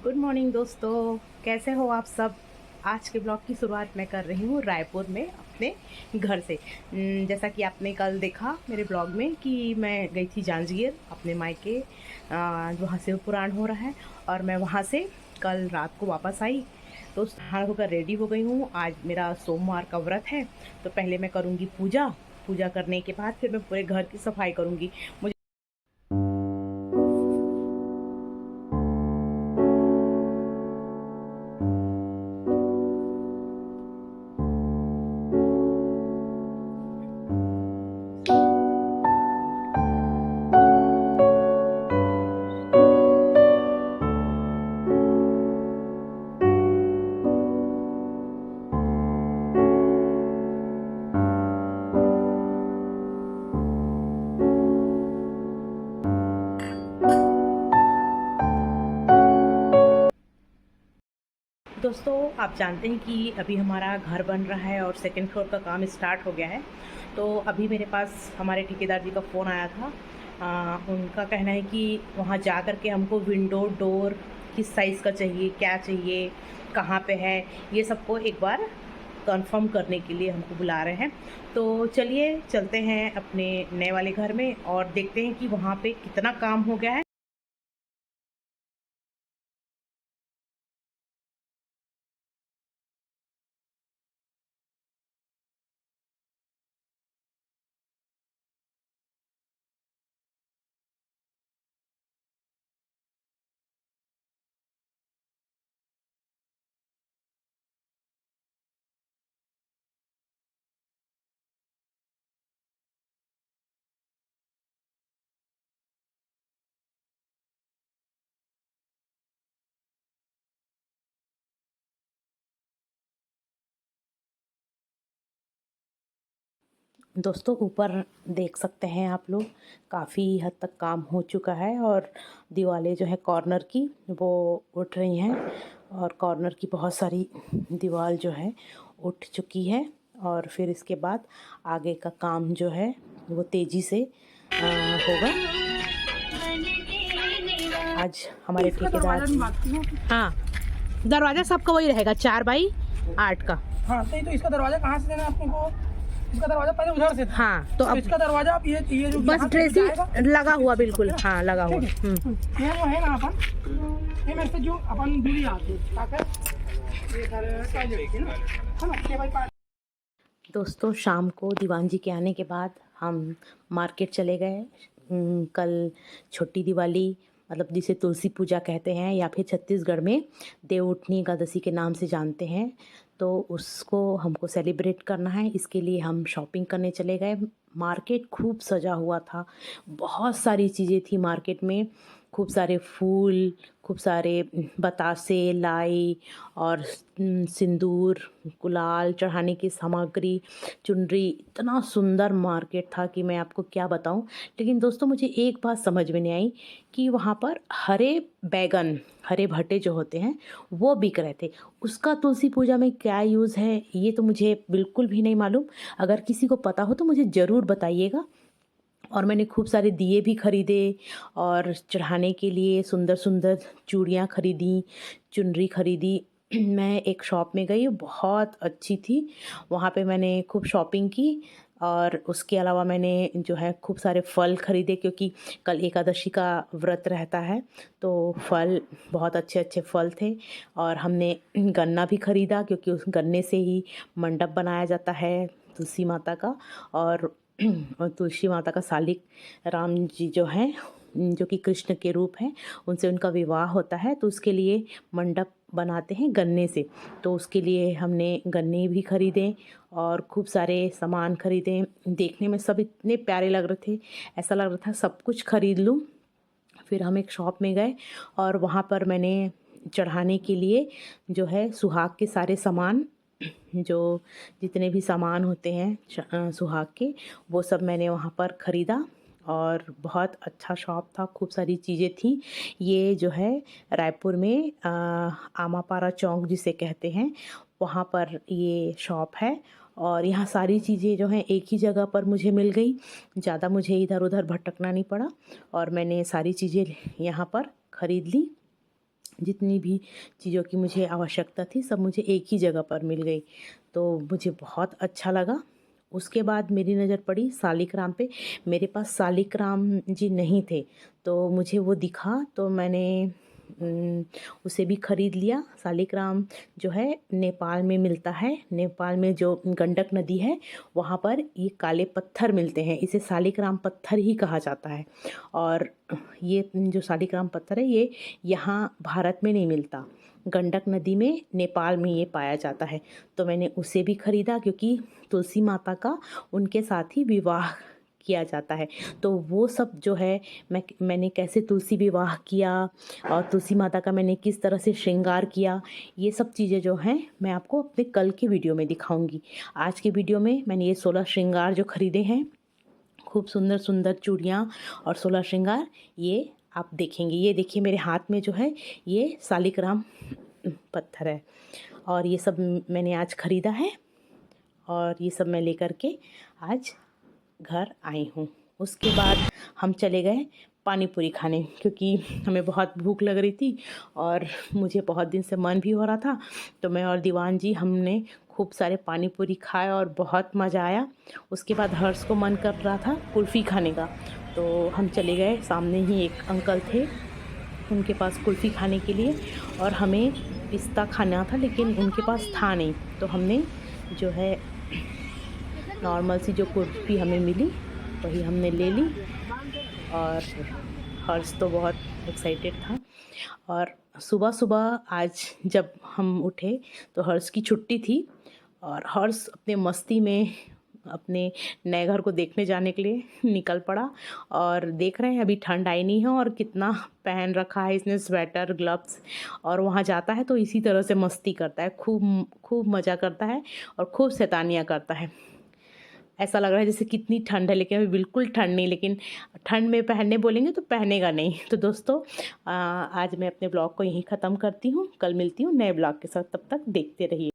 Good morning दोस्तों, कैसे हो आप सब। आज के ब्लॉग की शुरुआत मैं कर रही हूँ रायपुर में अपने घर से। जैसा कि आपने कल देखा मेरे ब्लॉग में कि मैं गई थी जांजगीर अपने मायके। वहाँ शिव पुराण हो रहा है और मैं वहाँ से कल रात को वापस आई। तो नहा होकर रेडी हो गई हूँ। आज मेरा सोमवार का व्रत है, तो पहले मैं करूँगी पूजा। पूजा करने के बाद फिर मैं पूरे घर की सफाई करूँगी। मुझे दोस्तों, आप जानते हैं कि अभी हमारा घर बन रहा है और सेकंड फ्लोर का काम स्टार्ट हो गया है। तो अभी मेरे पास हमारे ठेकेदार जी का फ़ोन आया था। उनका कहना है कि वहाँ जा कर के हमको विंडो डोर किस साइज़ का चाहिए, क्या चाहिए, कहाँ पे है, ये सबको एक बार कंफर्म करने के लिए हमको बुला रहे हैं। तो चलिए चलते हैं अपने नए वाले घर में और देखते हैं कि वहाँ पे कितना काम हो गया है। दोस्तों, ऊपर देख सकते हैं आप लोग, काफ़ी हद तक काम हो चुका है और दीवारें जो है कॉर्नर की वो उठ रही हैं और कॉर्नर की बहुत सारी दीवार जो है उठ चुकी है। और फिर इसके बाद आगे का काम जो है वो तेज़ी से होगा। आज हमारे इसका ठेकेदार। दरवाजा नहीं भागती है। हाँ, दरवाज़ा सबका वही रहेगा, 4x8 का। हाँ तो इसका दरवाजा कहाँ से देना है अपने को? इसका दरवाजा पहले उधर से था। हाँ, तो तो अब इसका दरवाजा आप ये जो बस यहाँ से ड्रेसिंग जाएगा, लगा हुआ, ठीक बिल्कुल है ना? हाँ लगा हुआ। ठीक है। ये जो है ना अपन, ये मेरे से जो अपन दूरी आती है ताकि ये सर टॉयलेट की ना, है ना, टेबल पर। दोस्तों, शाम को दीवान जी के आने के बाद हम मार्केट चले गए। कल छोटी दिवाली, मतलब जिसे तुलसी पूजा कहते हैं या फिर छत्तीसगढ़ में देवउठनी एकादशी के नाम से जानते हैं, तो उसको हमको सेलिब्रेट करना है। इसके लिए हम शॉपिंग करने चले गए। मार्केट खूब सजा हुआ था, बहुत सारी चीज़ें थी मार्केट में। खूब सारे फूल, खूब सारे बतासे, लाई और सिंदूर, गुलाल चढ़ाने की सामग्री, चुनरी। इतना सुंदर मार्केट था कि मैं आपको क्या बताऊं। लेकिन दोस्तों, मुझे एक बात समझ में नहीं आई कि वहाँ पर हरे बैगन, हरे भट्टे जो होते हैं वो बिक रहे थे। उसका तुलसी पूजा में क्या यूज़ है ये तो मुझे बिल्कुल भी नहीं मालूम। अगर किसी को पता हो तो मुझे ज़रूर बताइएगा। और मैंने खूब सारे दिए भी ख़रीदे और चढ़ाने के लिए सुंदर सुंदर चूड़ियाँ ख़रीदी, चुनरी ख़रीदी। मैं एक शॉप में गई, बहुत अच्छी थी। वहाँ पे मैंने खूब शॉपिंग की और उसके अलावा मैंने जो है खूब सारे फल ख़रीदे, क्योंकि कल एकादशी का व्रत रहता है। तो फल, बहुत अच्छे अच्छे फल थे। और हमने गन्ना भी ख़रीदा, क्योंकि उस गन्ने से ही मंडप बनाया जाता है तुलसी माता का। और तुलसी माता का सालिक राम जी जो हैं, जो कि कृष्ण के रूप हैं, उनसे उनका विवाह होता है, तो उसके लिए मंडप बनाते हैं गन्ने से। तो उसके लिए हमने गन्ने भी ख़रीदे और खूब सारे सामान ख़रीदे। देखने में सब इतने प्यारे लग रहे थे, ऐसा लग रहा था सब कुछ ख़रीद लूँ। फिर हम एक शॉप में गए और वहाँ पर मैंने चढ़ाने के लिए जो है सुहाग के सारे सामान, जो जितने भी सामान होते हैं सुहाग के, वो सब मैंने वहाँ पर ख़रीदा। और बहुत अच्छा शॉप था, खूब सारी चीज़ें थी। ये जो है रायपुर में आमापारा चौक जिसे कहते हैं, वहाँ पर ये शॉप है। और यहाँ सारी चीज़ें जो हैं एक ही जगह पर मुझे मिल गई, ज़्यादा मुझे इधर उधर भटकना नहीं पड़ा और मैंने सारी चीज़ें यहाँ पर ख़रीद ली। जितनी भी चीज़ों की मुझे आवश्यकता थी सब मुझे एक ही जगह पर मिल गई, तो मुझे बहुत अच्छा लगा। उसके बाद मेरी नज़र पड़ी सालिग्राम पे। मेरे पास सालिग्राम जी नहीं थे, तो मुझे वो दिखा तो मैंने उसे भी ख़रीद लिया। सालिग्राम जो है नेपाल में मिलता है। नेपाल में जो गंडक नदी है वहाँ पर ये काले पत्थर मिलते हैं, इसे सालिग्राम पत्थर ही कहा जाता है। और ये जो सालिग्राम पत्थर है ये यहाँ भारत में नहीं मिलता, गंडक नदी में नेपाल में ये पाया जाता है। तो मैंने उसे भी ख़रीदा क्योंकि तुलसी माता का उनके साथ ही विवाह किया जाता है। तो वो सब जो है मैंने कैसे तुलसी विवाह किया और तुलसी माता का मैंने किस तरह से श्रृंगार किया, ये सब चीज़ें जो हैं मैं आपको अपने कल के वीडियो में दिखाऊंगी। आज के वीडियो में मैंने ये 16 श्रृंगार जो ख़रीदे हैं, खूब सुंदर सुंदर चूड़ियाँ और 16 श्रृंगार, ये आप देखेंगे। ये देखिए मेरे हाथ में जो है ये सालिग्राम पत्थर है और ये सब मैंने आज ख़रीदा है और ये सब मैं लेकर के आज घर आई हूँ। उसके बाद हम चले गए पानी पूरी खाने, क्योंकि हमें बहुत भूख लग रही थी और मुझे बहुत दिन से मन भी हो रहा था। तो मैं और दीवान जी हमने खूब सारे पानी पूरी खाए और बहुत मज़ा आया। उसके बाद हर्ष को मन कर रहा था कुल्फ़ी खाने का, तो हम चले गए। सामने ही एक अंकल थे, उनके पास कुल्फ़ी खाने के लिए, और हमें पिस्ता खाना था लेकिन उनके पास था नहीं। तो हमने जो है नॉर्मल सी जो कुल्फ़ी हमें मिली वही हमने ले ली। और हर्ष तो बहुत एक्साइटेड था। और सुबह सुबह आज जब हम उठे तो हर्ष की छुट्टी थी और हर्ष अपने मस्ती में अपने नए घर को देखने जाने के लिए निकल पड़ा। और देख रहे हैं अभी ठंड आई नहीं है और कितना पहन रखा है इसने, स्वेटर ग्लव्स, और वहाँ जाता है तो इसी तरह से मस्ती करता है, खूब खूब मज़ा करता है और खूब शैतानियाँ करता है। ऐसा लग रहा है जैसे कितनी ठंड है, लेकिन अभी बिल्कुल ठंड नहीं, लेकिन ठंड में पहनने बोलेंगे तो पहनेगा नहीं। तो दोस्तों आज मैं अपने ब्लॉग को यहीं ख़त्म करती हूँ, कल मिलती हूँ नए ब्लॉग के साथ, तब तक देखते रहिए।